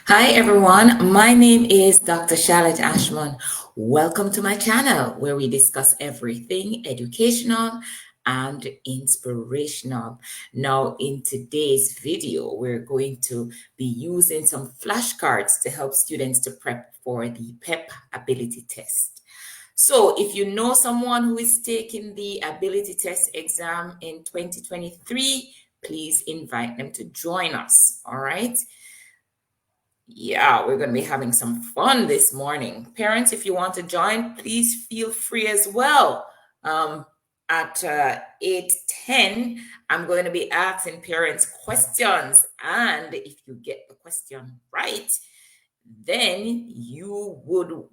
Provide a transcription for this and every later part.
Hi everyone, my name is Dr. Charlotte Ashman. Welcome to my channel where we discuss everything educational and inspirational. Now, in today's video, we're going to be using some flashcards to help students to prep for the PEP ability test. So, if you know someone who is taking the ability test exam in 2023, please invite them to join us. All right. Yeah, we're going to be having some fun this morning. Parents, if you want to join, please feel free as well. At 8:10, I'm going to be asking parents questions. And if you get the question right, then you will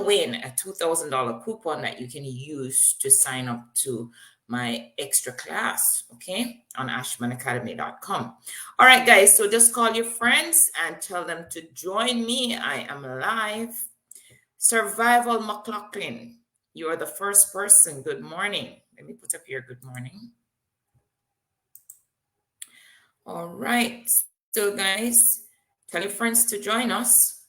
win a $2,000 coupon that you can use to sign up to my extra class, okay, on ashmanacademy.com. All right, guys, so just call your friends and tell them to join me. I am live. Survival McLaughlin, you are the first person. Good morning. Let me put up here good morning. All right, so guys, tell your friends to join us.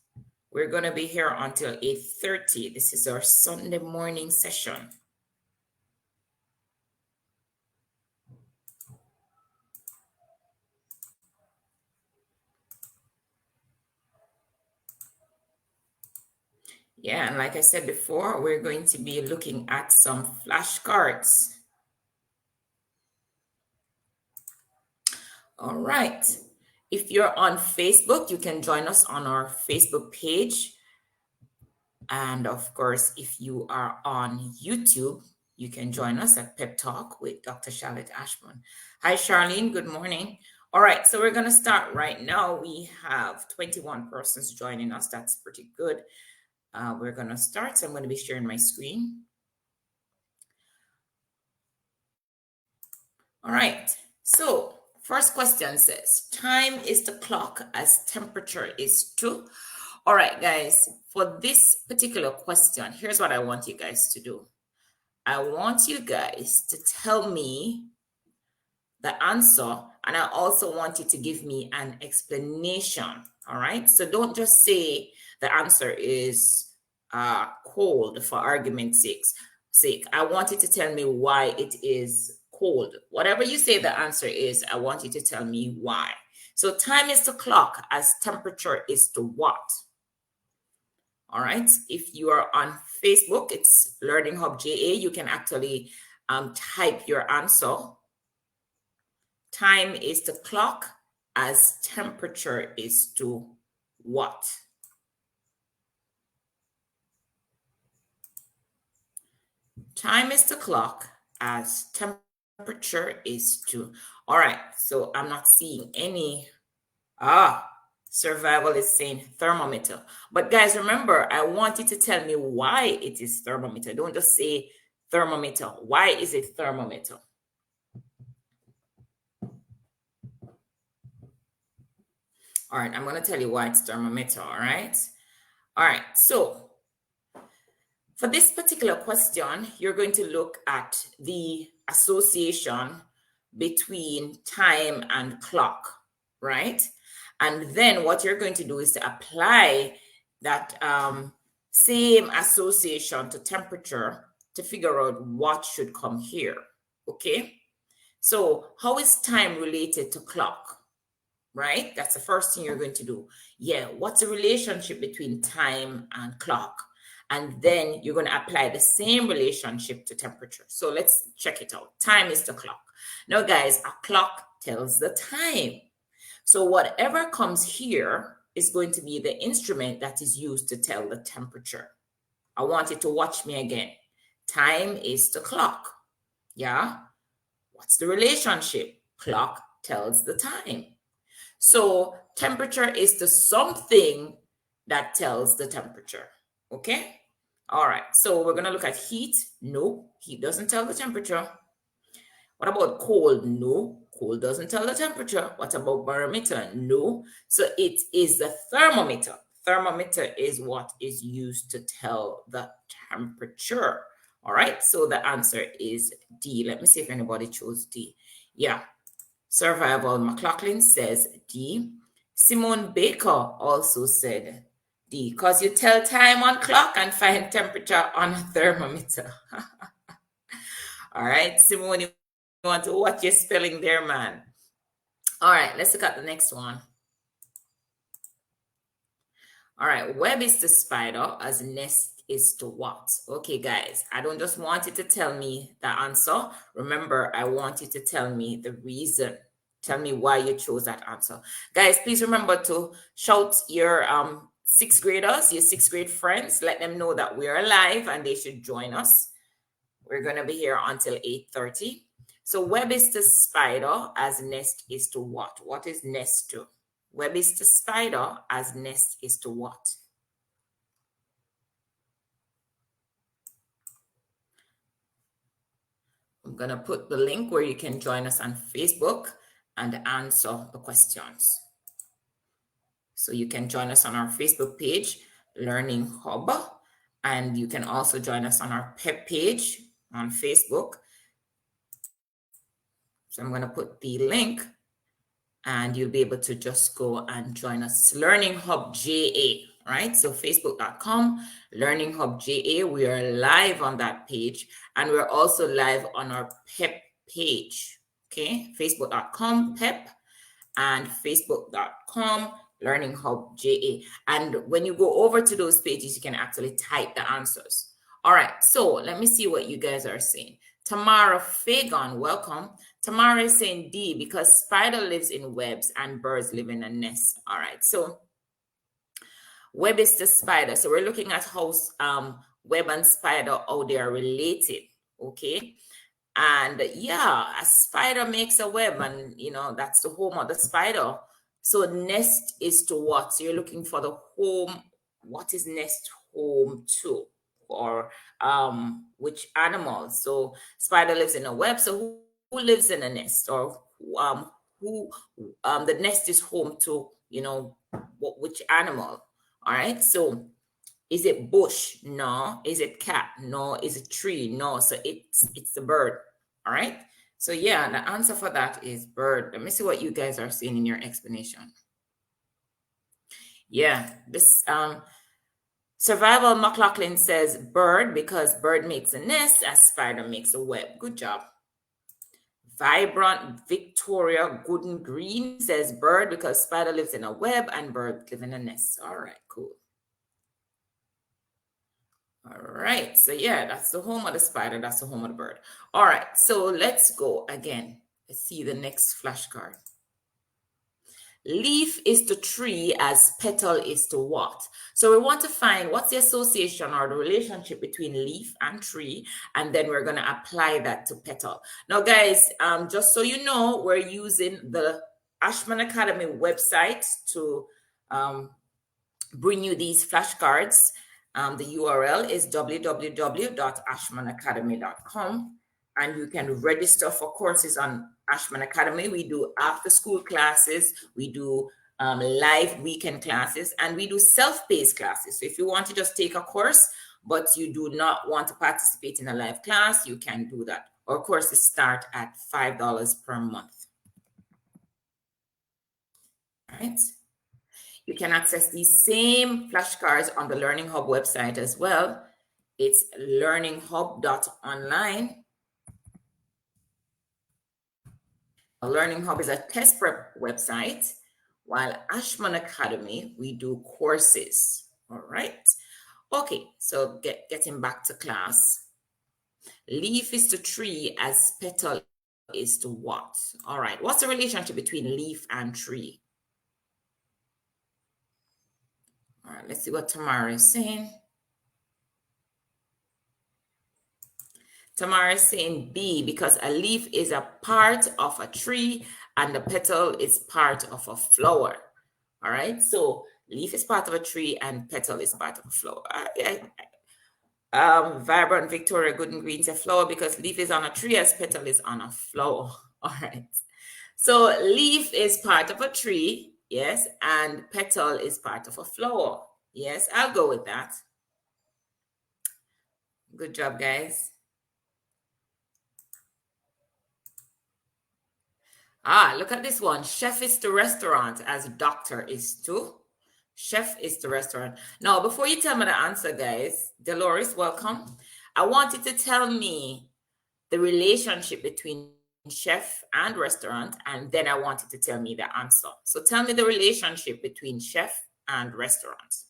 We're going to be here until 8:30. This is our Sunday morning session. Yeah, and like I said before, we're going to be looking at some flashcards. All right. If you're on Facebook, you can join us on our Facebook page. And of course, if you are on YouTube, you can join us at Pep Talk with Dr. Charlotte Ashburn. Hi, Charlene. Good morning. All right, so we're going to start right now. We have 21 persons joining us. That's pretty good. We're going to start. So I'm going to be sharing my screen. All right. So first question says, time is the clock as temperature is too. All right, guys, for this particular question, here's what I want you guys to do. I want you guys to tell me the answer, and I also want you to give me an explanation. All right. So don't just say the answer is cold for argument's sake. I want you to tell me why it is cold. Whatever you say the answer is, I want you to tell me why. So time is the clock as temperature is to what? All right. If you are on Facebook, it's Learning Hub JA. You can actually type your answer. Time is the clock as temperature is to what? Time is the clock as temperature is to. All right. So I'm not seeing any. Survival is saying thermometer. But guys, remember, I want you to tell me why it is thermometer. Don't just say thermometer. Why is it thermometer? All right, I'm going to tell you why it's thermometer, all right? All right, so for this particular question, you're going to look at the association between time and clock, right? And then what you're going to do is to apply that same association to temperature to figure out what should come here, okay? So how is time related to clock? Right? That's the first thing you're going to do. Yeah, what's the relationship between time and clock? And then you're going to apply the same relationship to temperature. So let's check it out. Time is the clock. Now, guys, a clock tells the time. So whatever comes here is going to be the instrument that is used to tell the temperature. I want you to watch me again. Time is the clock. Yeah? What's the relationship? Clock tells the time. So temperature is the something that tells the temperature. Okay? All right. So we're going to look at heat. No, heat doesn't tell the temperature. What about cold? No, cold doesn't tell the temperature. What about barometer? No. So it is the thermometer. Thermometer is what is used to tell the temperature. All right. So the answer is D. Let me see if anybody chose D. Yeah. Survival McLaughlin says D. Simone Baker also said D, because you tell time on clock and find temperature on a thermometer. All right, Simone, you want to watch your spelling there, man. All right, let's look at the next one. All right, web is to spider as nest is to what? Okay, guys, I don't just want you to tell me the answer. Remember, I want you to tell me the reason. Tell me why you chose that answer. Guys, please remember to shout your sixth graders, your sixth grade friends. Let them know that we're alive and they should join us. We're going to be here until 8:30. So web is to spider as nest is to what? What is nest to? Web is to spider as nest is to what? I'm going to put the link where you can join us on Facebook and answer the questions. So you can join us on our Facebook page, Learning Hub, and you can also join us on our PEP page on Facebook. So I'm going to put the link and you'll be able to just go and join us. Learning Hub JA, right? So facebook.com, Learning Hub JA. We are live on that page and we're also live on our PEP page, okay? Facebook.com PEP and facebook.com Learning Hub JA. And when you go over to those pages, you can actually type the answers. All right, so let me see what you guys are saying. Tamara Fagan, welcome. Tamara is saying D because spider lives in webs and birds live in a nest. All right, so web is the spider. So we're looking at how web and spider, how they are related, okay? And yeah, a spider makes a web and, you know, that's the home of the spider. So nest is to what? So you're looking for the home. What is nest home to? Or which animal? So spider lives in a web. So who lives in a nest? Or who the nest is home to, you know, which animal? All right. So is it bush? No. Is it cat? No. Is it tree? No. So it's the bird. All right. So yeah, the answer for that is bird. Let me see what you guys are seeing in your explanation. Yeah, this Survival McLaughlin says bird because bird makes a nest as spider makes a web. Good job. Vibrant Victoria Gooden Green says bird because spider lives in a web and bird live in a nest. All right, cool. All right, so yeah, that's the home of the spider, that's the home of the bird. All right, so let's go again. Let's see the next flashcard. Leaf is to tree as petal is to what? So we want to find what's the association or the relationship between leaf and tree, and then we're going to apply that to petal. Now, guys, just so you know, we're using the Ashman Academy website to bring you these flashcards. The URL is www.ashmanacademy.com, and you can register for courses on Ashman Academy. We do after school classes, we do live weekend classes, and we do self-paced classes. So if you want to just take a course, but you do not want to participate in a live class, you can do that. Our courses start at $5 per month. All right. You can access these same flashcards on the Learning Hub website as well. It's learninghub.online. Learning Hub is a test prep website, while Ashman Academy, we do courses. All right. Okay, so getting back to class. Leaf is to tree as petal is to what? All right, what's the relationship between leaf and tree? All right, let's see what Tamara is saying. Tamara is saying B because a leaf is a part of a tree and the petal is part of a flower. All right, so leaf is part of a tree and petal is part of a flower. Vibrant Victoria Gooden Green says flower because leaf is on a tree as petal is on a flower. All right, so leaf is part of a tree, yes, and petal is part of a flower. Yes, I'll go with that. Good job, guys. Look at this one. Chef is to restaurant as doctor is to. Chef is to restaurant. Now, before you tell me the answer, guys, Dolores, welcome. I want you to tell me the relationship between chef and restaurant, and then I want you to tell me the answer. So tell me the relationship between chef and restaurant.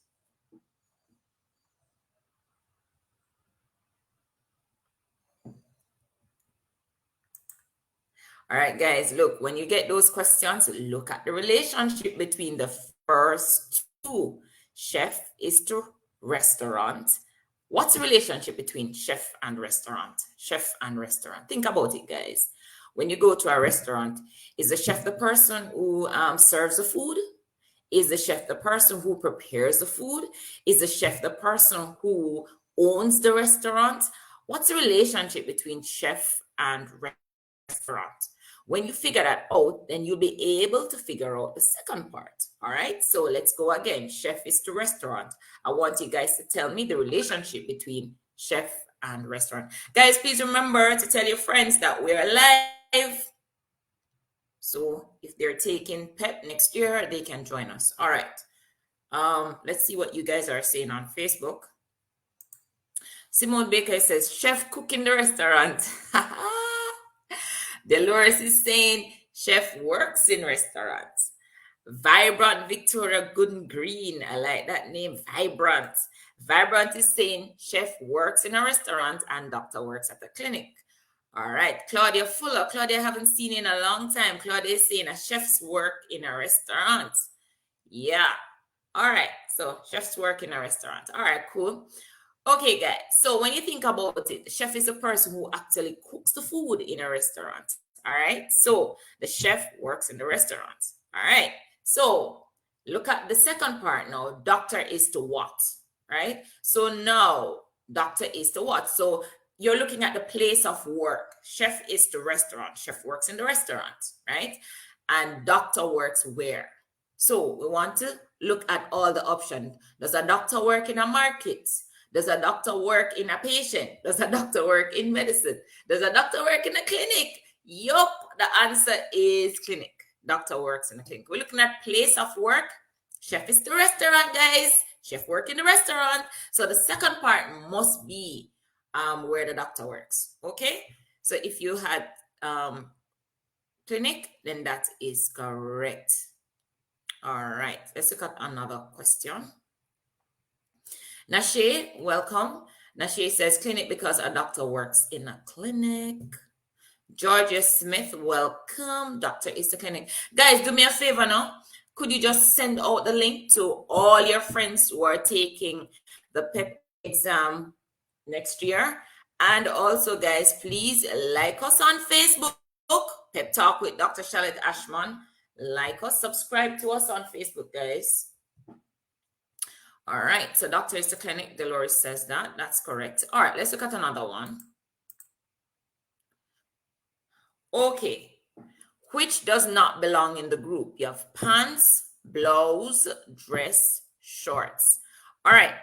All right, guys, look, when you get those questions, look at the relationship between the first two. Chef is to restaurant. What's the relationship between chef and restaurant? Chef and restaurant. Think about it, guys. When you go to a restaurant, is the chef the person who serves the food? Is the chef the person who prepares the food? Is the chef the person who owns the restaurant? What's the relationship between chef and restaurant? When you figure that out, then you'll be able to figure out the second part. All right, so let's go again. Chef is to restaurant. I want you guys to tell me the relationship between chef and restaurant. Guys, please remember to tell your friends that we're live. So if they're taking PEP next year, they can join us. All right. Let's see what you guys are saying on Facebook. Simone Baker says, chef cook in the restaurant. Dolores is saying, chef works in restaurants. Vibrant Victoria Gooden Green. I like that name, Vibrant. Vibrant is saying, chef works in a restaurant and doctor works at the clinic. All right, Claudia Fuller. Claudia, I haven't seen in a long time. Claudia is saying a chef's work in a restaurant. Yeah. All right, so chef's work in a restaurant. All right, cool. Okay, guys. So when you think about it, the chef is a person who actually cooks the food in a restaurant. All right. So the chef works in the restaurant. All right. So look at the second part now. Doctor is to what? Right. So now doctor is to what? So you're looking at the place of work. Chef is to restaurant. Chef works in the restaurant, right? And doctor works where? So we want to look at all the options. Does a doctor work in a market? Does a doctor work in a patient? Does a doctor work in medicine? Does a doctor work in a clinic? Yup, the answer is clinic. Doctor works in a clinic. We're looking at place of work. Chef is the restaurant, guys. Chef work in the restaurant. So the second part must be where the doctor works. Okay. So if you had clinic, then that is correct. All right. Let's look at another question. Nashe, welcome. Nashe says clinic because a doctor works in a clinic. Georgia Smith, welcome. Doctor is the clinic. Guys, do me a favor now. Could you just send out the link to all your friends who are taking the PEP exam next year? And also, guys, please like us on Facebook, Pep Talk with Dr. Charlotte Ashman. Like us, subscribe to us on Facebook, guys. All right, so doctor is the clinic. Dolores says that. That's correct. All right, let's look at another one. Okay, which does not belong in the group? You have pants, blouse, dress, shorts. All right,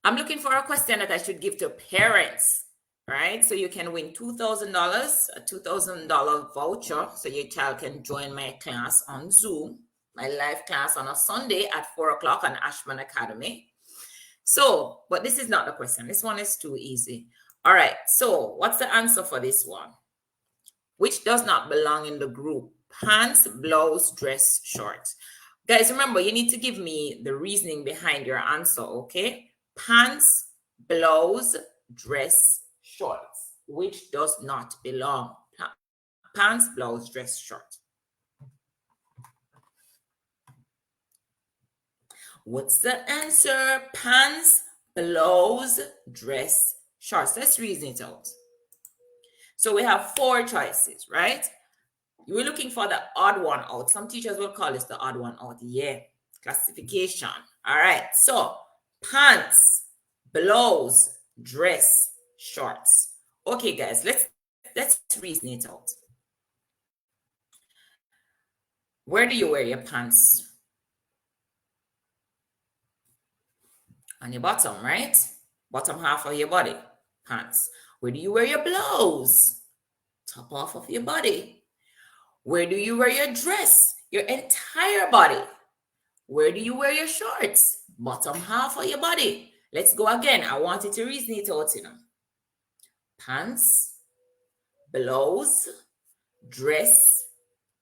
I'm looking for a question that I should give to parents, right? So you can win $2,000, a $2,000 voucher, so your child can join my class on Zoom, my live class on a Sunday at 4 o'clock on Ashman Academy. So, but this is not the question. This one is too easy. All right, so what's the answer for this one? Which does not belong in the group? Pants, blouse, dress, shorts. Guys, remember, you need to give me the reasoning behind your answer, okay? Pants, blouse, dress, shorts. Which does not belong? Pants, blouse, dress, short. What's the answer? Pants, blouse, dress, shorts. Let's reason it out. So we have 4 choices, right? You were looking for the odd one out. Some teachers will call this the odd one out. Yeah, classification. All right, so pants, blouse, dress, shorts. Okay, guys, let's reason it out. Where do you wear your pants? On your bottom, right? Bottom half of your body, pants. Where do you wear your blouse? Top half of your body. Where do you wear your dress? Your entire body. Where do you wear your shorts? Bottom half of your body. Let's go again. I want you to reason it out, Pants, blouse, dress,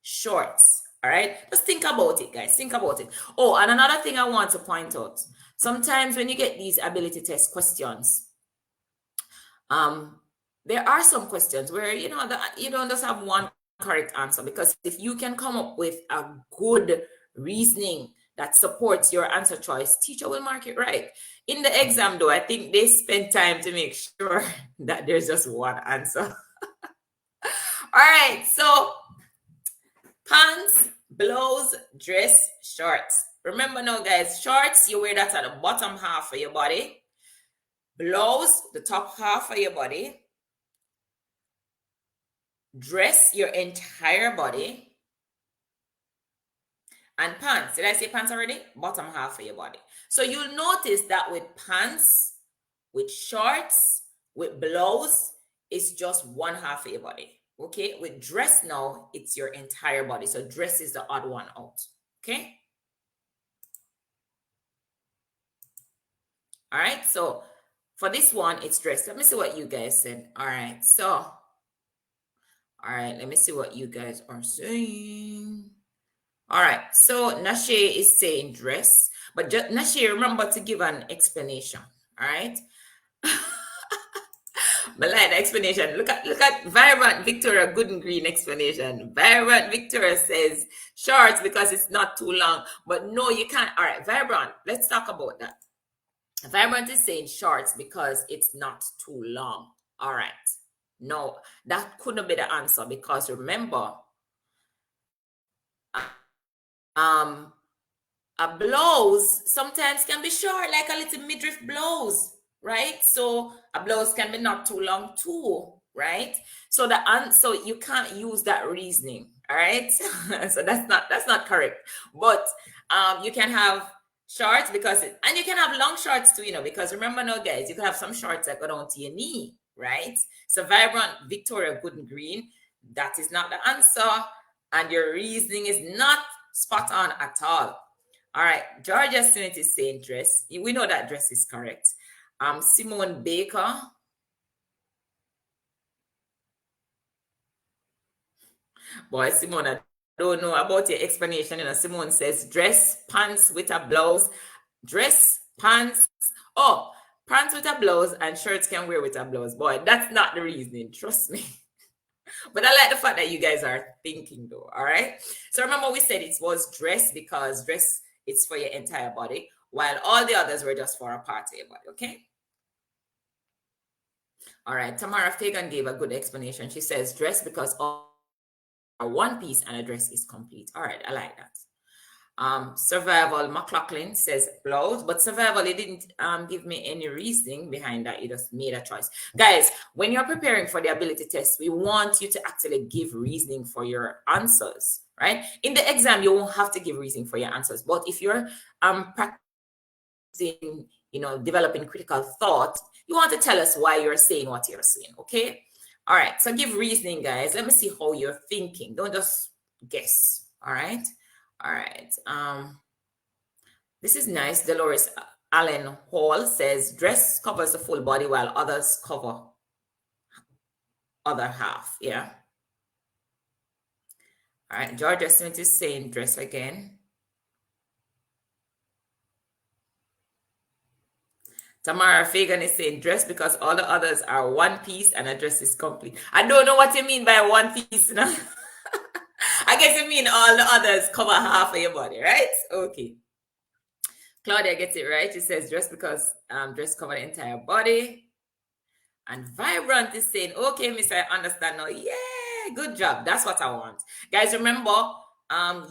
shorts. All right, just think about it, guys. Think about it. Oh, and another thing I want to point out, sometimes when you get these ability test questions, there are some questions where that you don't just have one correct answer, because if you can come up with a good reasoning that supports your answer choice, teacher will mark it right. In the exam though, I think they spend time to make sure that there's just one answer. All right, so pants, blouse, dress, shorts. Remember now, guys, shorts, you wear that at the bottom half of your body. Blouse, the top half of your body. Dress, your entire body. And pants, did I say pants already? Bottom half of your body. So you'll notice that with pants, with shorts, with blouse, it's just one half of your body. Okay, with dress now, it's your entire body. So dress is the odd one out. Okay. All right, so for this one, it's dress. Let me see what you guys said. All right, let me see what you guys are saying. All right, so Nashe is saying dress, but just Nashe, remember to give an explanation. All right. But like the explanation, look at Vibrant Victoria Good and Green explanation. Vibrant Victoria says shorts because it's not too long, but no, you can't. All right, Vibrant, let's talk about that. Vibrant is saying shorts because it's not too long. All right, no, that couldn't be the answer, because remember, a blouse sometimes can be short, like a little midriff blouse, right? So a blouse can be not too long too, right? So so you can't use that reasoning, all right? So that's not correct. But you can have shorts and you can have long shorts too, because remember now, guys, you can have some shorts that go down to your knee, right? So Vibrant Victoria Good and Green, that is not the answer, and your reasoning is not spot on at all. All right, Georgia Smith is saying dress. We know that dress is correct. Simone Baker. Boy, Simone, I don't know about your explanation. Simone says dress, pants with a blouse, dress, pants. Oh, pants with a blouse and shirts can wear with a blouse. Boy, that's not the reasoning. Trust me. But I like the fact that you guys are thinking though. All right. So remember, we said it was dress because dress, it's for your entire body, while all the others were just for a part of your body, okay? All right, Tamara Fagan gave a good explanation. She says dress because all are one piece and a dress is complete. All right, I like that. Survival McLaughlin says blouse, but Survival, he didn't give me any reasoning behind that. He just made a choice. Guys, when you're preparing for the ability test, we want you to actually give reasoning for your answers, right? In the exam, you won't have to give reasoning for your answers, but if you're practicing, developing critical thought, you want to tell us why you're saying what you're saying, okay? All right, so give reasoning, guys. Let me see how you're thinking. Don't just guess, all right? All right. This is nice. Dolores Allen Hall says dress covers the full body while others cover other half. Yeah. All right. Georgia Smith is saying dress again. Tamara Fagan is saying dress because all the others are one piece and a dress is complete. I don't know what you mean by one piece now. I guess you mean all the others cover half of your body, right? Okay. Claudia gets it right. She says dress because dress cover the entire body. And Vibrant is saying, okay, miss, I understand now. Yeah, good job. That's what I want. Guys, remember,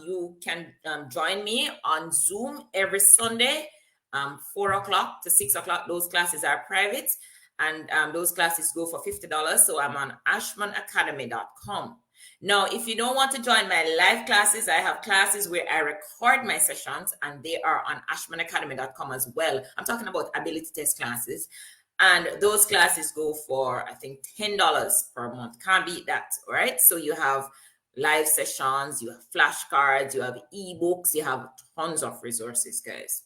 you can join me on Zoom every Sunday, 4 o'clock to 6 o'clock. Those classes are private, and those classes go for $50. So I'm on ashmanacademy.com. Now, if you don't want to join my live classes, I have classes where I record my sessions, and they are on ashmanacademy.com as well. I'm talking about ability test classes. And those classes go for, I think, $10 per month. Can't beat that, right? So you have live sessions, you have flashcards, you have ebooks, you have tons of resources, guys.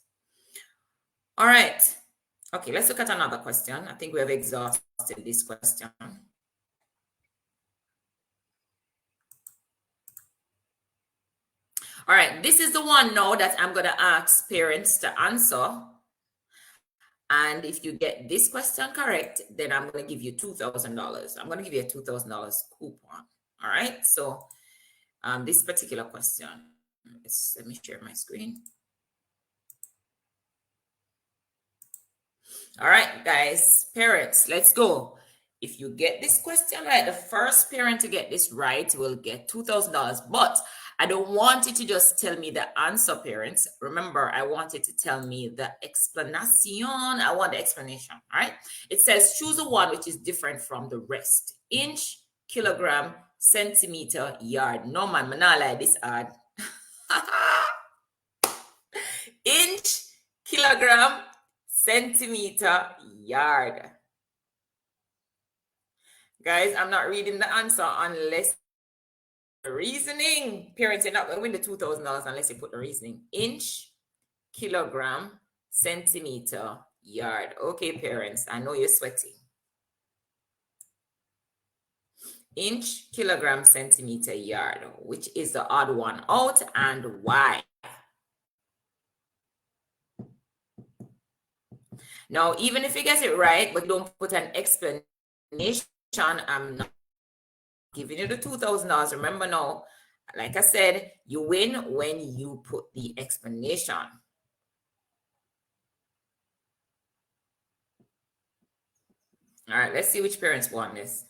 All right. Okay, let's look at another question. I think we have exhausted this question. All right, this is the one now that I'm going to ask parents to answer. And if you get this question correct, then I'm going to give you $2,000. I'm going to give you a $2,000 coupon. All right, so this particular question, let me share my screen. All right, guys, parents, let's go. If you get this question right, the first parent to get this right will get $2,000. But I don't want you to just tell me the answer, parents. Remember, I want you to tell me the explanation. I want the explanation, all right? It says choose a one which is different from the rest. Inch, kilogram, centimeter, yard. No, man, manala, this hard. Inch, kilogram, centimeter, yard. Guys, I'm not reading the answer unless the reasoning. Parents, you're not going to win the $2,000 unless you put the reasoning. Inch, kilogram, centimeter, yard. Okay, parents, I know you're sweating. Inch, kilogram, centimeter, yard. Which is the odd one out and why? Now, even if you get it right, but don't put an explanation, I'm not giving you the $2,000. Remember now, like I said, you win when you put the explanation. All right, let's see which parents want this.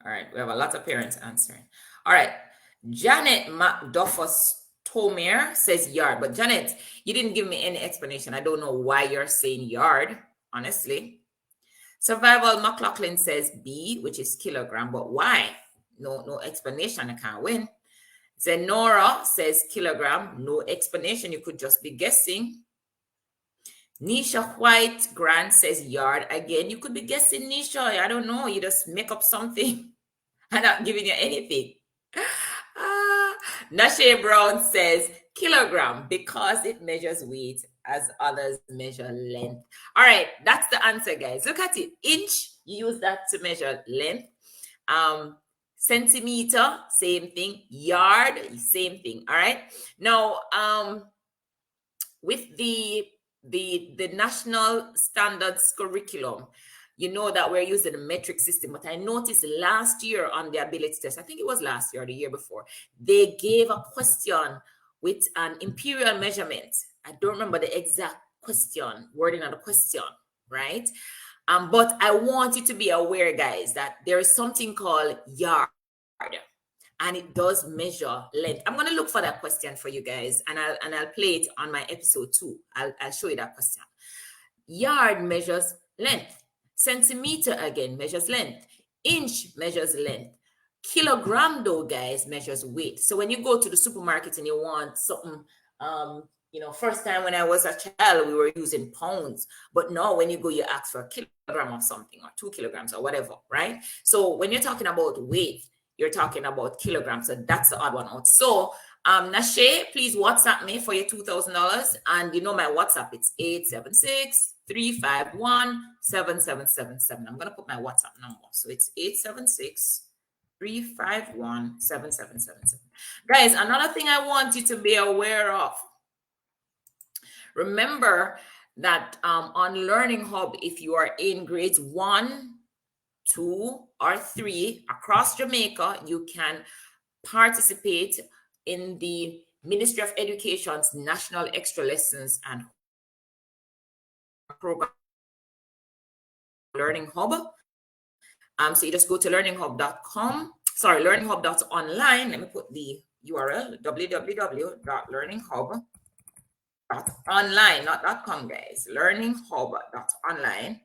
All right, we have a lot of parents answering. All right, Janet McDuffus Tomer says yard, but Janet, you didn't give me any explanation. I don't know why you're saying yard, honestly. Survival McLaughlin says B, which is kilogram, but why? No explanation. I can't win. Zenora says kilogram, no explanation. You could just be guessing. Nisha White Grant says yard. Again, you could be guessing, Nisha. I don't know. You just make up something. I'm not giving you anything. Nashe Brown says kilogram because it measures weight as others measure length. All right, that's the answer, guys. Look at it. Inch, you use that to measure length. Centimeter, same thing. Yard, same thing. All right. Now, with the national standards curriculum, you know that we're using a metric system, but I noticed last year on the ability test, I think it was last year or the year before, they gave a question with an imperial measurement. I don't remember the exact wording of the question, right? But I want you to be aware, guys, that there is something called yard, and it does measure length. I'm going to look for that question for you guys, and I'll play it on my episode 2. I'll show you that question. Yard measures length. Centimeter, again, measures length. Inch measures length. Kilogram, though, guys, measures weight. So when you go to the supermarket and you want something, first time when I was a child, we were using pounds. But now when you go, you ask for a kilogram of something or 2 kilograms or whatever, right? So when you're talking about weight, you're talking about kilograms. So that's the odd one out. So Nashe, please WhatsApp me for your $2,000. And you know my WhatsApp, it's 876-351-7777. I'm going to put my WhatsApp number. So it's 876-351-7777. Guys, another thing I want you to be aware of. Remember that on Learning Hub, if you are in grades 1, 2, or 3 across Jamaica, you can participate in the Ministry of Education's National Extra Lessons and Program Learning Hub. So you just go to learninghub.com. Sorry, learninghub.online. Let me put the URL, www.learninghub.online, not .com, guys. Learninghub.online.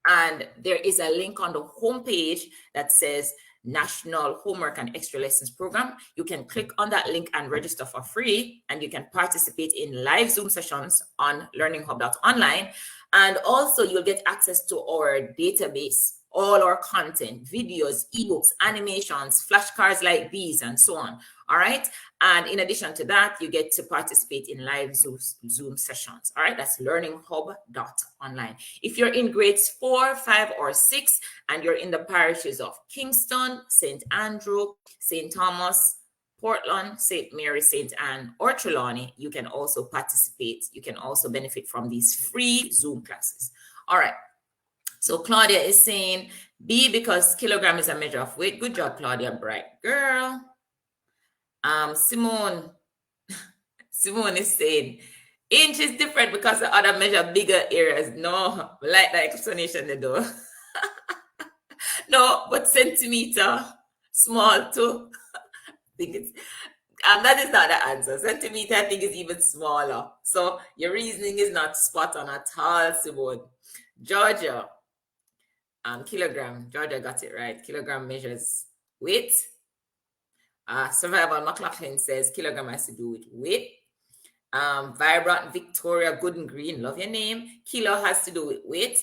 And there is a link on the homepage that says National Homework and Extra Lessons Program. You can click on that link and register for free, and you can participate in live Zoom sessions on learninghub.online. And also you'll get access to our database all our content, videos, ebooks, animations, flashcards like these, and so on. All right. And in addition to that, you get to participate in live Zoom sessions. All right. That's learninghub.online. If you're in grades 4, 5, or 6, and you're in the parishes of Kingston, St. Andrew, St. Thomas, Portland, St. Mary, St. Anne, or Trelawney, you can also participate. You can also benefit from these free Zoom classes. All right. So Claudia is saying B because kilogram is a measure of weight. Good job, Claudia. Bright girl. Simone is saying inch is different because the other measure bigger areas. No, I like that explanation they do. No, but centimeter, small too. I think it's that is not the answer. Centimeter, I think, is even smaller. So your reasoning is not spot on at all, Simone. Georgia, kilogram. Georgia got it right. Kilogram measures weight. Survival McLaughlin says kilogram has to do with weight. Vibrant Victoria Gooden Green, love your name. Kilo has to do with weight.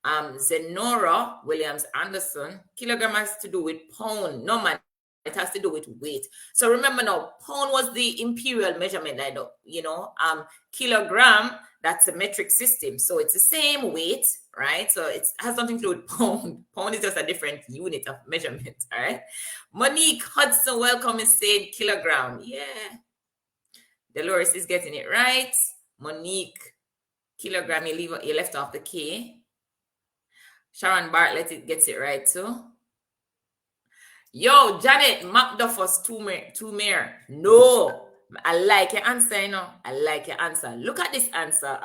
Zenora Williams Anderson, kilogram has to do with pound. No, man, it has to do with weight. So remember now, pound was the imperial measurement. I know, kilogram, that's a metric system. So it's the same weight, right? So it has nothing to do with pound. Pound is just a different unit of measurement, all right? Monique Hudson, welcome, is saying kilogram. Yeah. Dolores is getting it right. Monique, kilogram, you left off the K. Sharon Bartlett gets it right too. Yo, Janet McDuffus, two mere. No, I like your answer, I like your answer. Look at this answer,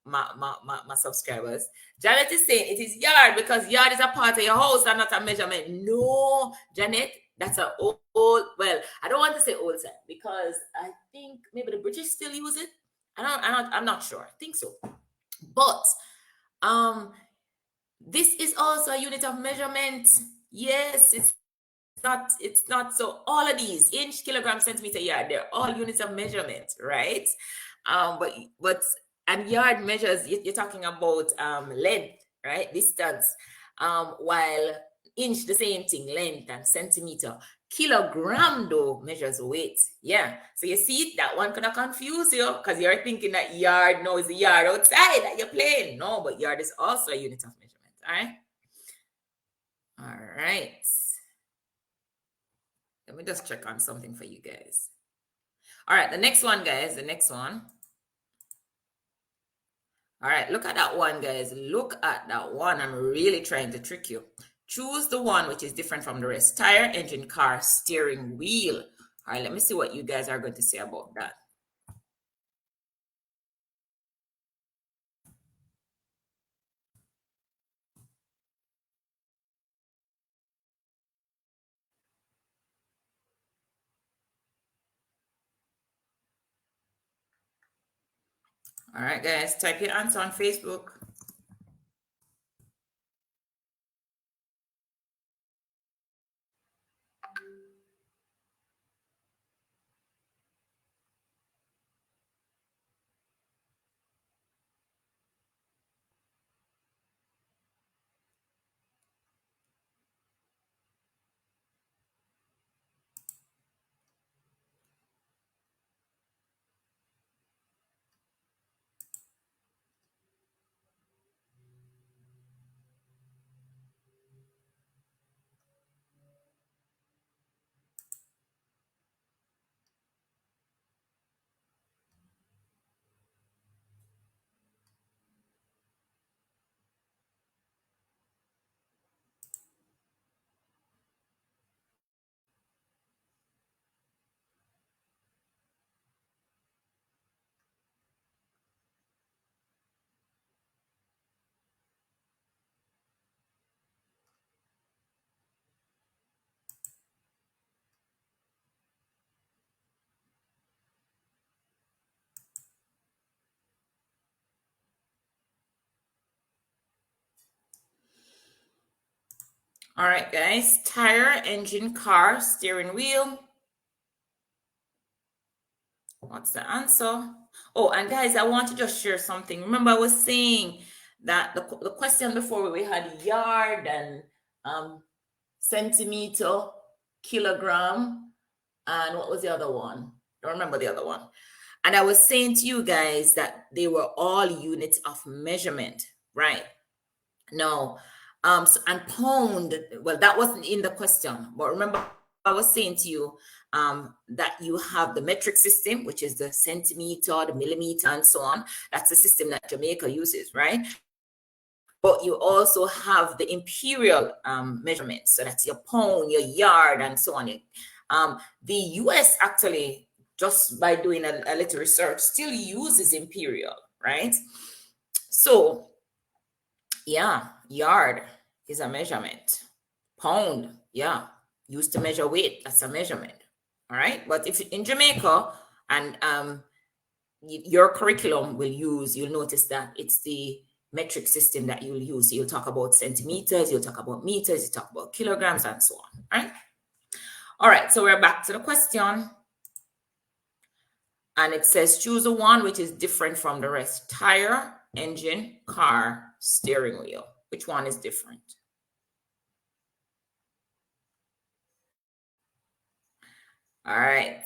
my subscribers. Janet is saying it is yard because yard is a part of your house and not a measurement. No, Janet, that's an old, well, I don't want to say old time because I think maybe the British still use it. I'm not sure. I think so. But this is also a unit of measurement. Yes, it's not. So all of these inch, kilogram, centimeter, yard, they're all units of measurement, right? But and yard measures, you're talking about length, right? Distance. While inch, the same thing, length, and centimeter. Kilogram though measures weight. Yeah. So you see that one could have confused you because you're thinking that yard no is the yard outside that you're playing. No, but yard is also a unit of measurement. All right. Let me just check on something for you guys. All right, the next one, guys. The next one. All right, look at that one, guys. Look at that one. I'm really trying to trick you. Choose the one which is different from the rest. Tire, engine, car, steering wheel. All right, let me see what you guys are going to say about that. All right, guys, type your answer on Facebook. All right, guys, tire, engine, car, steering wheel. What's the answer? Oh, and guys, I want to just share something. Remember, I was saying that the question before we had yard and centimeter, kilogram, and what was the other one? Don't remember the other one. And I was saying to you guys that they were all units of measurement, right? No. And pound, well, that wasn't in the question, but remember, I was saying to you that you have the metric system, which is the centimeter, the millimeter, and so on. That's the system that Jamaica uses, right? But you also have the imperial measurements. So that's your pound, your yard, and so on. The US actually, just by doing a little research, still uses imperial, right? So, yeah, yard is a measurement. Pound, yeah, used to measure weight. That's a measurement. All right. But if in Jamaica and your curriculum will use, you'll notice that it's the metric system that you'll use. You'll talk about centimeters, you'll talk about meters, you talk about kilograms, and so on. Right? All right, so we're back to the question. And it says choose the one which is different from the rest. Tire, engine, car, steering wheel. Which one is different? All right.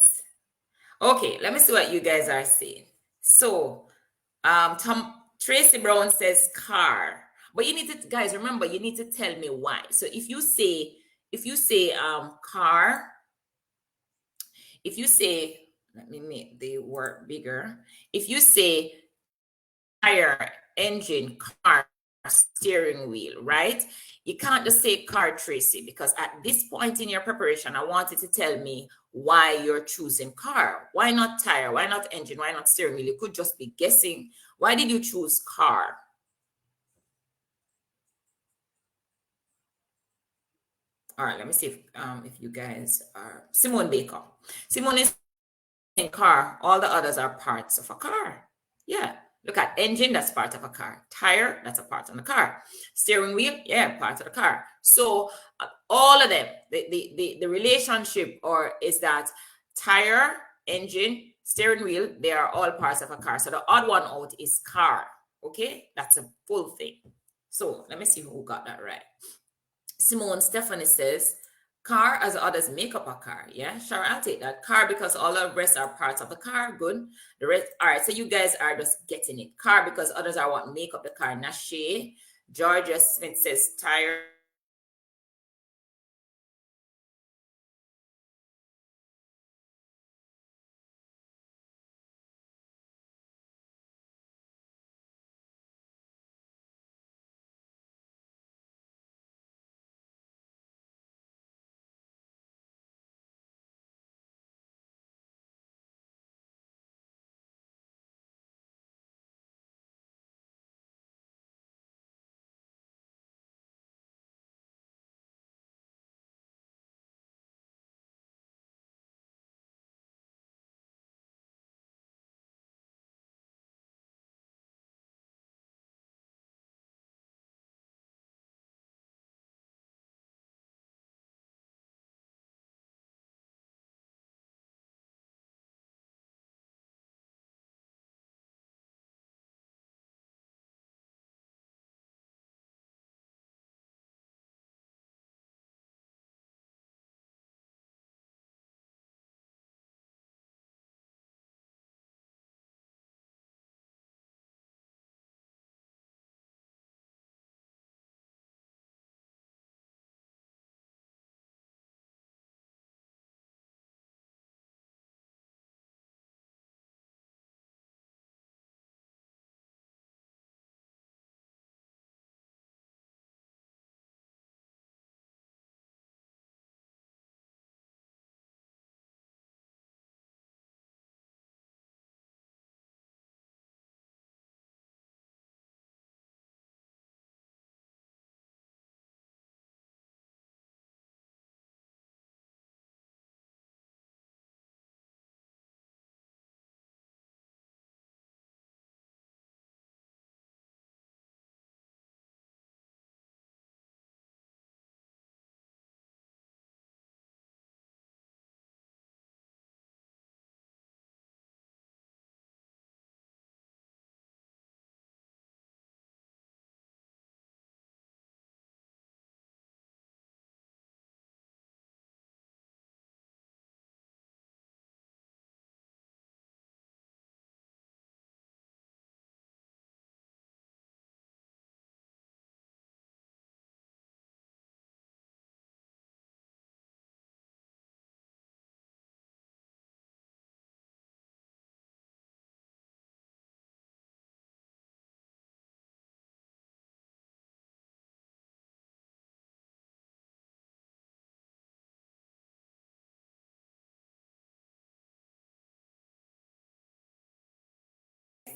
Okay, let me see what you guys are saying. So Tracy Brown says car. But you need to, guys, remember, you need to tell me why. So if you say car, if you say, let me make the word bigger. If you say tire, engine, car, steering wheel, right? You can't just say car, Tracy, because at this point in your preparation, I wanted to tell me why you're choosing car. Why not tire? Why not engine? Why not steering wheel? You could just be guessing. Why did you choose car? All right, let me see if you guys are Simone Baker. Simone is in car. All the others are parts of a car. Yeah. Look at engine, that's part of a car. Tire, that's a part of the car. Steering wheel, yeah, part of the car. So all of them, the relationship or is that tire, engine, steering wheel, they are all parts of a car. So the odd one out is car. Okay, that's a full thing. So let me see who got that right. Simone Stephanie says, car as others make up a car. Yeah, sure, I'll take that. Car because all the rest are parts of the car. Good. The rest, all right. So you guys are just getting it. Car because others are what make up the car. Nashe. Georgia Smith says tire.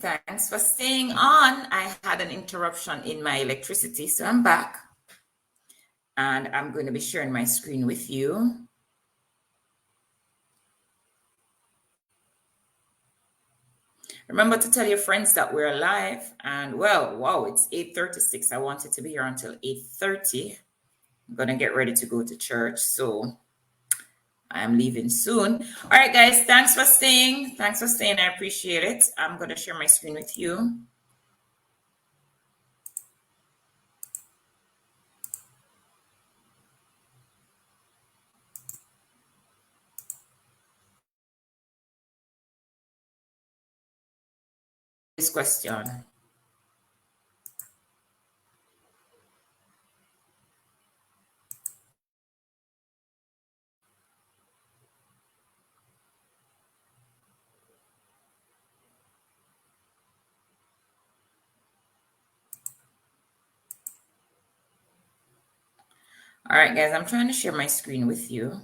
thanks for staying on. I had an interruption in my electricity, so I'm back. And I'm going to be sharing my screen with you. Remember to tell your friends that we're live. And well, wow, it's 8:36. I wanted to be here until 8:30. I'm going to get ready to go to church. So I'm leaving soon. All right, guys, thanks for staying. Thanks for staying. I appreciate it. I'm going to share my screen with you. This question. All right, guys, I'm trying to share my screen with you.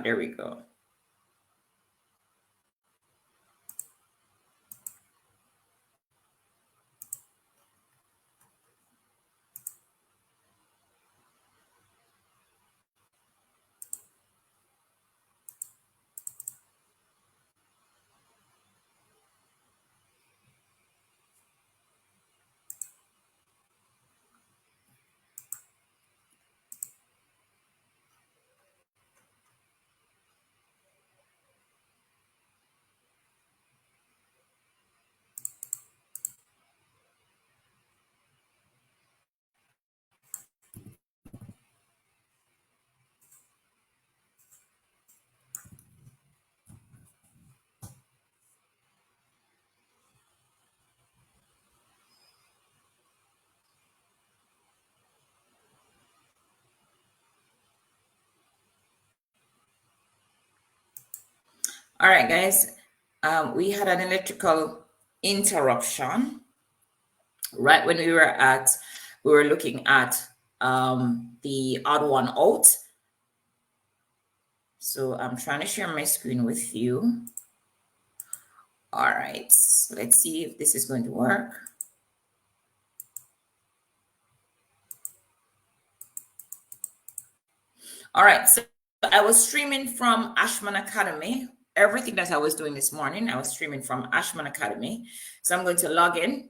There we go. All right, guys, we had an electrical interruption right when we were looking at the odd one out. So I'm trying to share my screen with you. All right, so let's see if this is going to work. All right, so I was streaming from Ashman Academy. Everything that I was doing this morning, I was streaming from Ashman Academy. So I'm going to log in.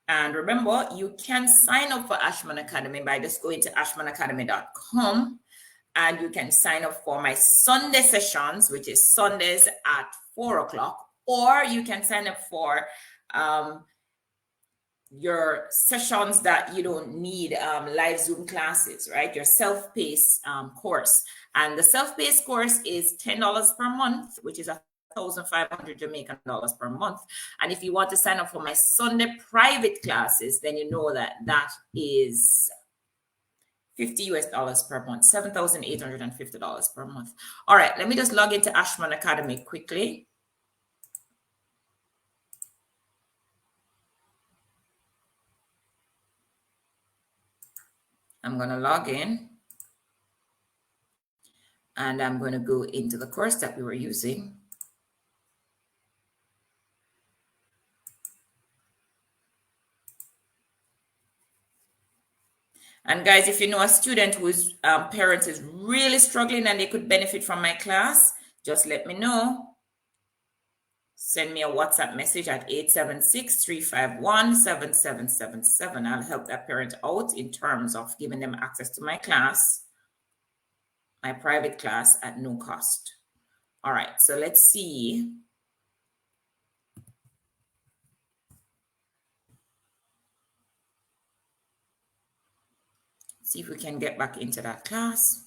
And remember, you can sign up for Ashman Academy by just going to ashmanacademy.com, and you can sign up for my Sunday sessions, which is Sundays at 4 o'clock, or you can sign up for your sessions that you don't need live Zoom classes, right? Your self-paced course. And the self-paced course is $10 per month, which is 1,500 Jamaican dollars per month. And if you want to sign up for my Sunday private classes, then you know that that is $50 per month, $7,850 per month. All right, let me just log into Ashman Academy quickly. I'm going to log in. And I'm going to go into the course that we were using. And guys, if you know a student whose parent is really struggling and they could benefit from my class, just let me know. Send me a WhatsApp message at 876-351-7777. I'll help that parent out in terms of giving them access to my class, my private class at no cost. All right, so let's see. See if we can get back into that class.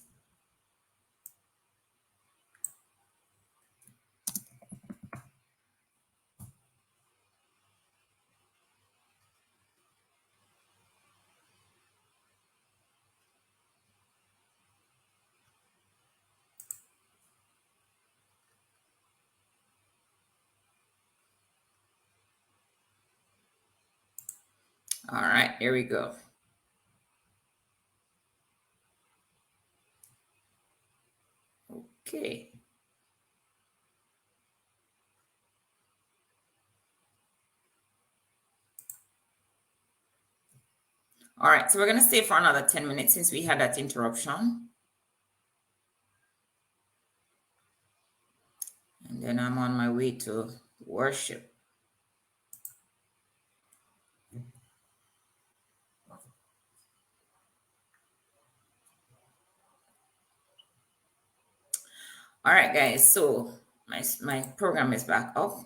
All right, here we go. Okay. All right, so we're going to stay for another 10 minutes since we had that interruption. And then I'm on my way to worship. All right, guys, so my program is back up.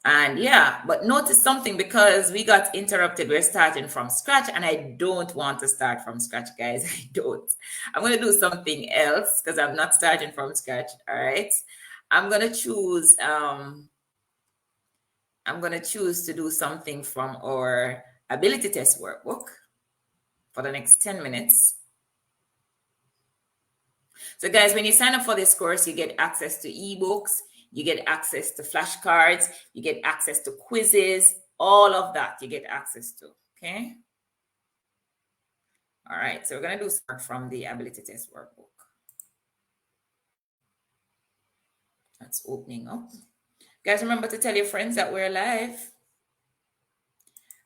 And yeah, but notice something, because we got interrupted. We're starting from scratch, and I don't want to start from scratch, guys. I don't. I'm going to do something else because I'm not starting from scratch. All right. I'm going to choose to do something from our ability test workbook for the next 10 minutes. So guys, when you sign up for this course, you get access to ebooks, you get access to flashcards, you get access to quizzes, all of that you get access to, okay? All right, so we're gonna do start from the ability test workbook. That's opening up. Guys, remember to tell your friends that we're live.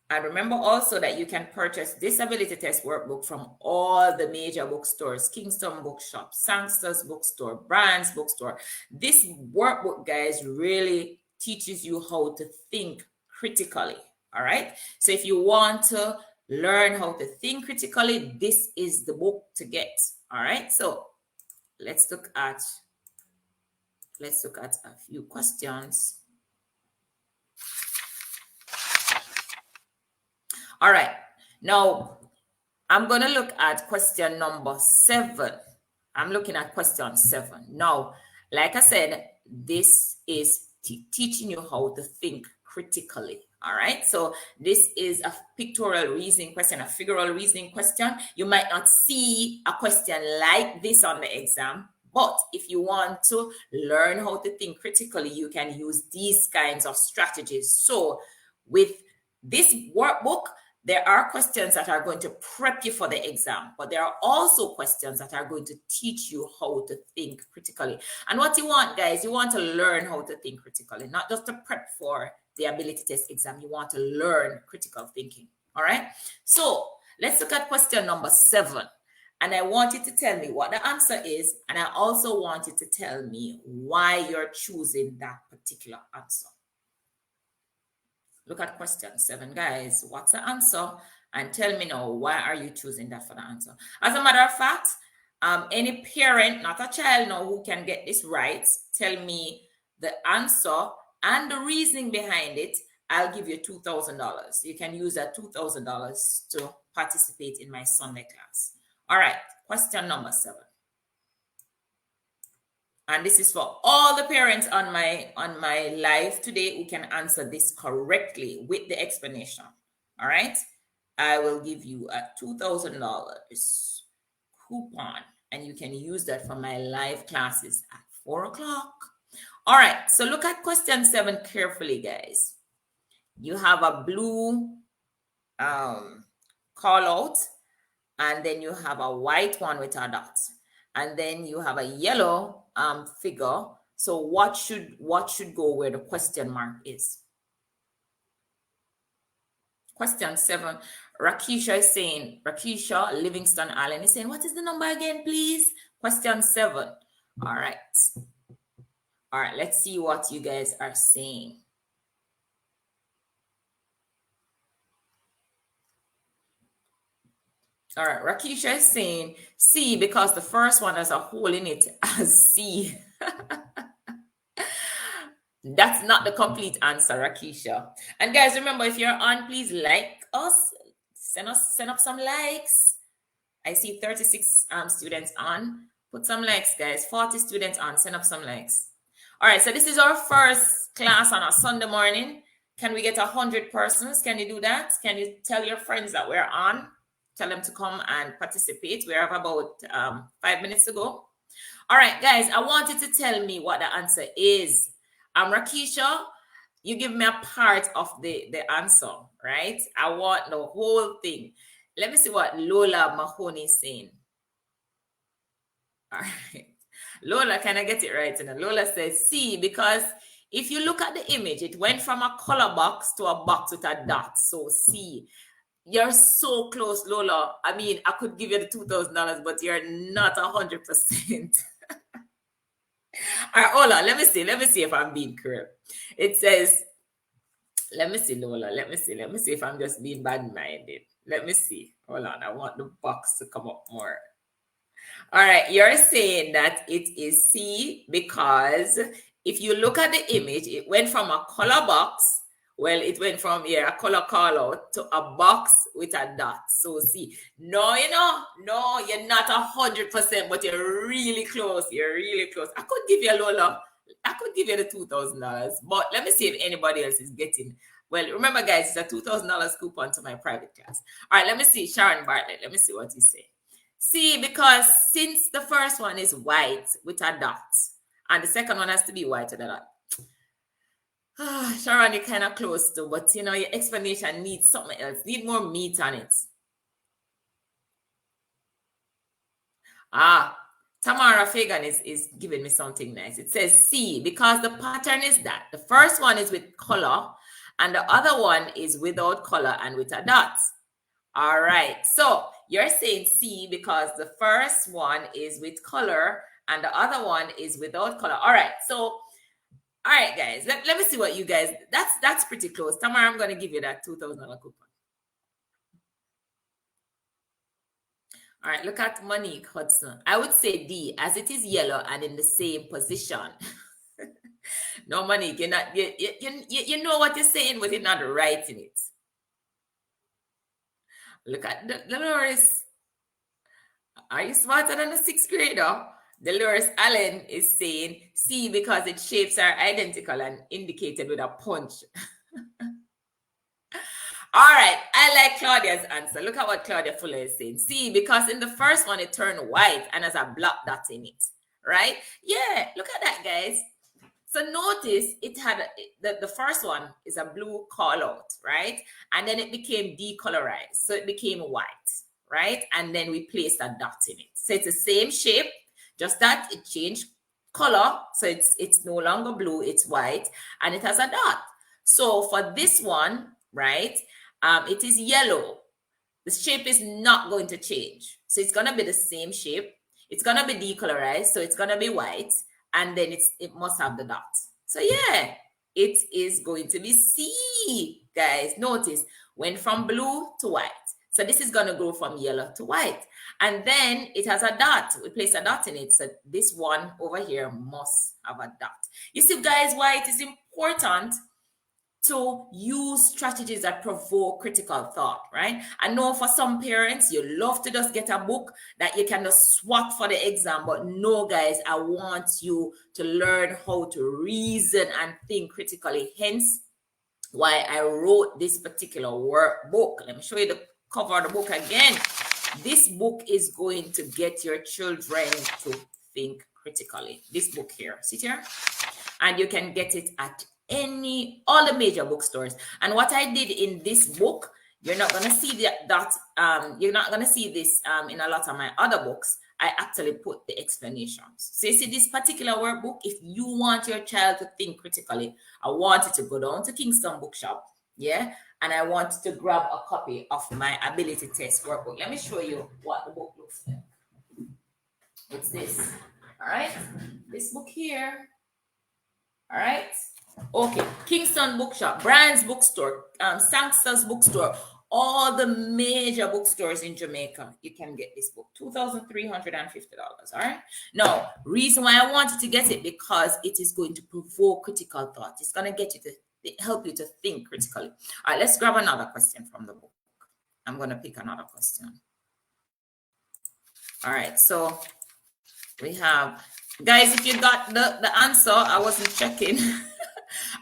And remember also that you can purchase this ability test workbook from all the major bookstores: Kingston Bookshop, Sangster's Bookstore, Brand's Bookstore. This workbook, guys, really teaches you how to think critically. All right. So if you want to learn how to think critically, this is the book to get. All right. So let's look at a few questions. All right, now I'm going to look at question number 7. I'm looking at question 7. Now, like I said, this is teaching you how to think critically. All right, so this is a pictorial reasoning question, a figural reasoning question. You might not see a question like this on the exam, but if you want to learn how to think critically, you can use these kinds of strategies. So with this workbook, there are questions that are going to prep you for the exam, but there are also questions that are going to teach you how to think critically. And what you want, guys, you want to learn how to think critically, not just to prep for the ability test exam. You want to learn critical thinking. All right. So let's look at question number 7. And I want you to tell me what the answer is. And I also want you to tell me why you're choosing that particular answer. Look at question 7, guys. What's the answer? And tell me now, why are you choosing that for the answer? As a matter of fact, any parent, not a child now, who can get this right, tell me the answer and the reasoning behind it. I'll give you $2,000. You can use that $2,000 to participate in my Sunday class. All right, question number 7. And this is for all the parents on my live today who can answer this correctly with the explanation. All right. I will give you a $2,000 coupon, and you can use that for my live classes at 4 o'clock. All right. So look at question 7 carefully, guys. You have a blue call out, and then you have a white one with a dot. And then you have a yellow figure. So what should go where the question mark is? Question 7. Rakisha is saying, Rakisha Livingston Allen is saying, what is the number again, please? Question 7. All right. All right, let's see what you guys are saying. All right, Rakisha is saying C because the first one has a hole in it as C. That's not the complete answer, Rakisha. And guys, remember, if you're on, please like us. Send up some likes. I see 36 students on. Put some likes, guys. 40 students on. Send up some likes. All right, so this is our first class on a Sunday morning. Can we get 100 persons? Can you do that? Can you tell your friends that we're on? Tell them to come and participate. We have about 5 minutes to go. All right, guys, I want you to tell me what the answer is. Rakisha, you give me a part of the answer, right? I want the whole thing. Let me see what Lola Mahoney is saying. All right. Lola, can I get it right? And Lola says C, because if you look at the image, it went from a color box to a box with a dot. So C. You're so close, Lola. I mean, I could give you the $2,000, but you're not 100%. All right, hold on. Let me see. Let me see if I'm being correct. It says, let me see, Lola. Let me see. Let me see if I'm just being bad-minded. Let me see. Hold on. I want the box to come up more. All right, you're saying that it is C because if you look at the image, it went from a color box. Well, it went from a color call out to a box with a dot. So C. No, no, you're not 100%, but you're really close. You're really close. I could give you a Lola. I could give you the $2,000, but let me see if anybody else is getting. Well, remember, guys, it's a $2,000 coupon to my private class. All right, let me see. Sharon Bartlett. Let me see what you say. See, because since the first one is white with a dot, and the second one has to be white with a dot. Sharon, you're kind of close to, but your explanation needs something else. Need more meat on it. Tamara Fagan is giving me something nice. It says C, because the pattern is that the first one is with color, and the other one is without color and with a dot. All right, so you're saying C because the first one is with color and the other one is without color. All right, so all right, guys, let me see what you guys, that's pretty close. Tamara, I'm going to give you that $2,000 coupon. All right, look at Monique Hudson. I would say D, as it is yellow and in the same position. No, Monique, you're not, you know what you're saying, but you're not writing it. Look at Dolores. Are you smarter than a sixth grader? Dolores Allen is saying C because its shapes are identical and indicated with a punch. All right, I like Claudia's answer. Look at what Claudia Fuller is saying. C, because in the first one it turned white and has a black dot in it, right? Yeah, look at that, guys. So notice it had the first one is a blue call out, right? And then it became decolorized, so it became white, right? And then we placed a dot in it. So it's the same shape, just that it changed color. So it's no longer blue, it's white, and it has a dot. So for this one, right, it is yellow. The shape is not going to change. So it's going to be the same shape. It's going to be decolorized, so it's going to be white, and then it must have the dot. So yeah, it is going to be C, guys. Notice, went from blue to white. So this is going to go from yellow to white. And then it has a dot. We place a dot in it. So this one over here must have a dot. You see, guys, why it is important to use strategies that provoke critical thought, right? I know for some parents, you love to just get a book that you can just swat for the exam. But no, guys, I want you to learn how to reason and think critically. Hence, why I wrote this particular workbook. Let me show you the cover of the book again. This book is going to get your children to think critically. This book here, see here? And you can get it at all the major bookstores. And what I did in this book, you're not going to see you're not going to see this in a lot of my other books. I actually put the explanations. So you see this particular workbook, if you want your child to think critically, I want you to go down to Kingston Bookshop, yeah? And I want you to grab a copy of my ability test workbook. Let me show you what the book looks like. It's this, all right? This book here, all right? Okay, Kingston Bookshop, Brand's Bookstore, Sangster's Bookstore, all the major bookstores in Jamaica, you can get this book, $2,350, all right? Now, reason why I wanted to get it, because it is going to provoke critical thought. It's going to get you to help you to think critically. All right, let's grab another question from the book. I'm going to pick another question. All right, so we have, guys, if you got the answer, I wasn't checking.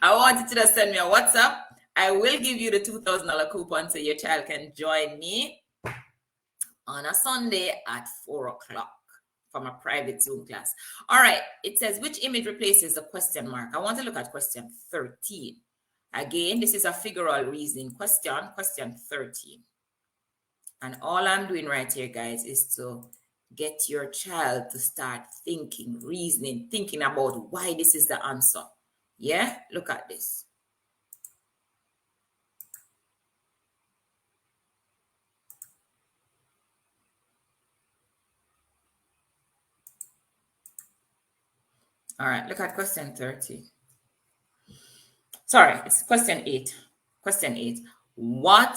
I wanted to just send me a WhatsApp. I will give you the $2,000 coupon so your child can join me on a Sunday at 4 o'clock from a private Zoom class. All right. It says, which image replaces the question mark? I want to look at question 13. Again, this is a figural reasoning question, question 13. And all I'm doing right here, guys, is to get your child to start thinking, reasoning, thinking about why this is the answer. Yeah, look at this. All right, look at question 30. Sorry, it's question 8. Question 8.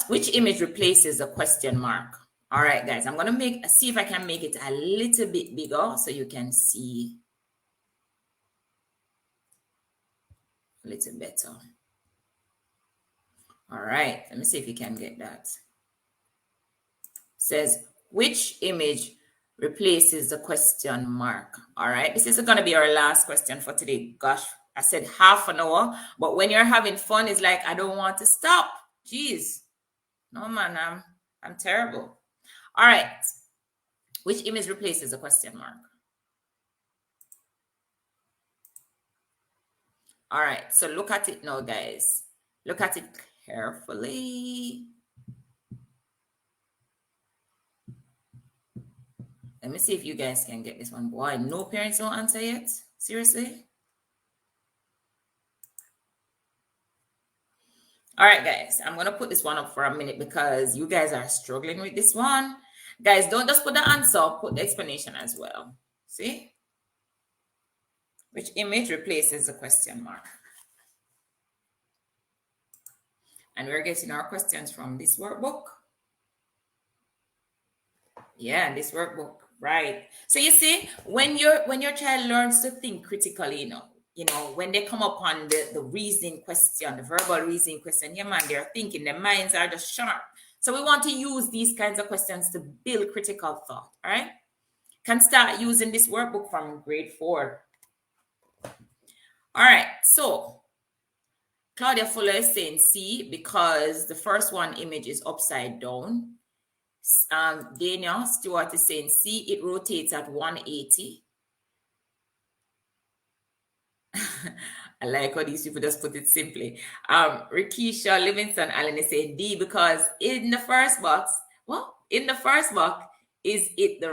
Which image replaces the question mark? All right, guys, I'm going to see if I can make it a little bit bigger so you can see a little better. All right, let me see if you can get that. It says, which image replaces the question mark? All right, this is going to be our last question for today. Gosh, I said half an hour, but when you're having fun, it's like, I don't want to stop. Jeez. No, man, I'm terrible. All right. Which image replaces a question mark? All right. So look at it now, guys. Look at it carefully. Let me see if you guys can get this one. Boy, no parents don't answer yet. Seriously? All right, guys. I'm going to put this one up for a minute because you guys are struggling with this one. Guys, don't just put the answer, put the explanation as well. See? Which image replaces the question mark? And we're getting our questions from this workbook. Yeah, this workbook, right? So you see, when your child learns to think critically, when they come upon the reasoning question, the verbal reasoning question, yeah, man, they're thinking, their minds are just sharp. So we want to use these kinds of questions to build critical thought. All right, can start using this workbook from grade 4. All right, so Claudia Fuller is saying C because the first one image is upside down. Daniel Stewart is saying C, it rotates at 180. I like how these people just put it simply. Rikisha Livingston Allen is saying D because in the first box, is it the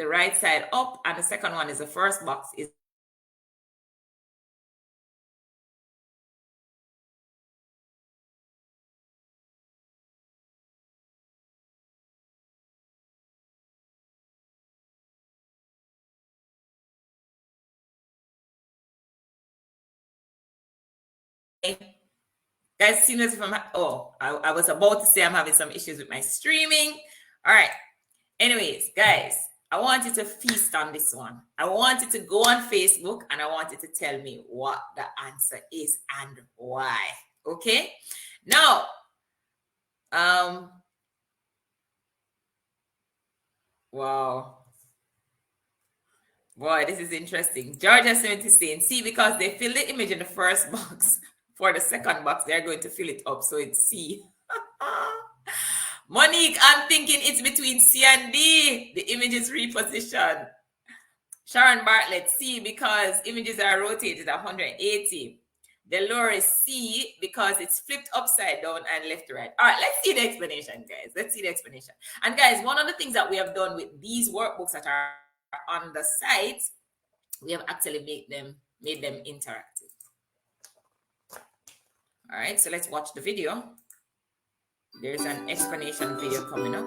right side up, and the second one is the first box is guys, seem as if I was about to say I'm having some issues with my streaming. All right. Anyways, guys, I want you to feast on this one. I want you to go on Facebook and I want you to tell me what the answer is and why. Okay? Now, wow. Boy, this is interesting. Georgia 70 saying, see, because they fill the image in the first box. For the second box, they're going to fill it up. So it's C. Monique, I'm thinking it's between C and D. The image is repositioned. Sharon Bartlett, C, because images are rotated 180. Dolores, C, because it's flipped upside down and left to right. All right, let's see the explanation, guys. Let's see the explanation. And guys, one of the things that we have done with these workbooks that are on the site, we have actually made them interactive. All right, so let's watch the video. There's an explanation video coming up.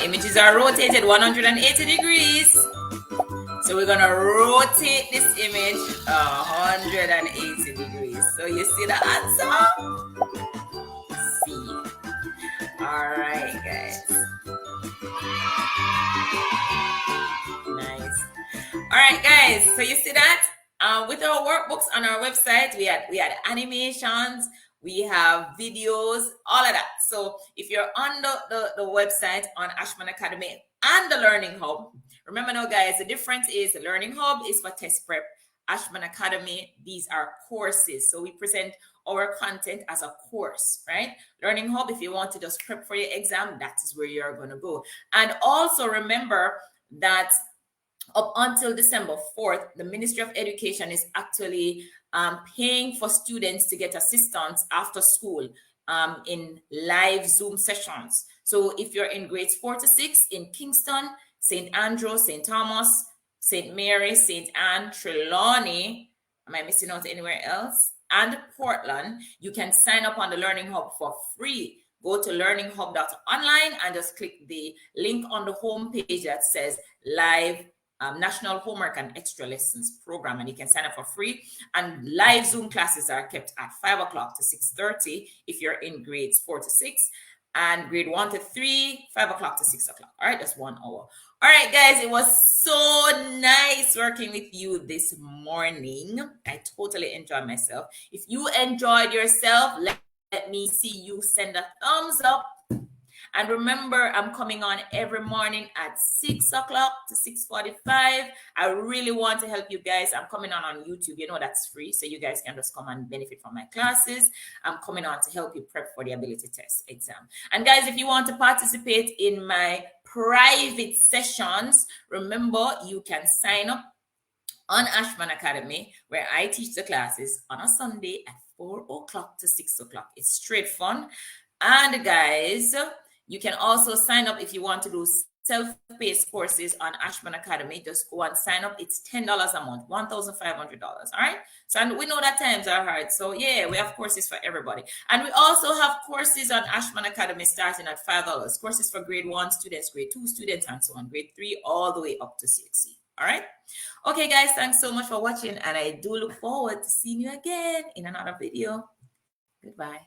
Images are rotated 180 degrees. So we're going to rotate this image 180 degrees. So you see the answer? C. All right, guys. Nice. All right, guys. So you see that? With our workbooks on our website, we had animations, we have videos, all of that. So if you're on the website on Ashman Academy and the Learning Hub, remember now, guys, the difference is the Learning Hub is for test prep. Ashman Academy, these are courses. So we present our content as a course, right? Learning Hub, if you want to just prep for your exam, that is where you're going to go. And also remember that up until December 4th, the Ministry of Education is actually paying for students to get assistance after school in live Zoom sessions. So if you're in grades 4 to 6 in Kingston, St. Andrew, St. Thomas, St. Mary, St. Anne, Trelawney. Am I missing out anywhere else? And Portland. You can sign up on the Learning Hub for free. Go to learninghub.online and just click the link on the home page that says live National Homework and Extra Lessons Program, and you can sign up for free. And live Zoom classes are kept at 5 o'clock to 6:30 if you're in grades 4 to 6, and grade 1 to 3, 5 o'clock to 6 o'clock. All right, that's 1 hour. All right, guys, it was so nice working with you this morning. I totally enjoyed myself. If you enjoyed yourself, let me see you send a thumbs up. And remember, I'm coming on every morning at 6 o'clock to 6:45. I really want to help you guys. I'm coming on YouTube. You know that's free, so you guys can just come and benefit from my classes. I'm coming on to help you prep for the ability test exam. And guys, if you want to participate in my private sessions, remember you can sign up on Ashman Academy, where I teach the classes on a Sunday at 4 o'clock to 6 o'clock. It's straight fun. And guys, you can also sign up if you want to do self-paced courses on Ashman Academy. Just go and sign up. It's $10 a month, $1,500. All right. So, and we know that times are hard. So yeah, we have courses for everybody. And we also have courses on Ashman Academy starting at $5. Courses for grade 1 students, grade 2 students, and so on, grade 3 all the way up to CXC. All right. Okay, guys, thanks so much for watching. And I do look forward to seeing you again in another video. Goodbye.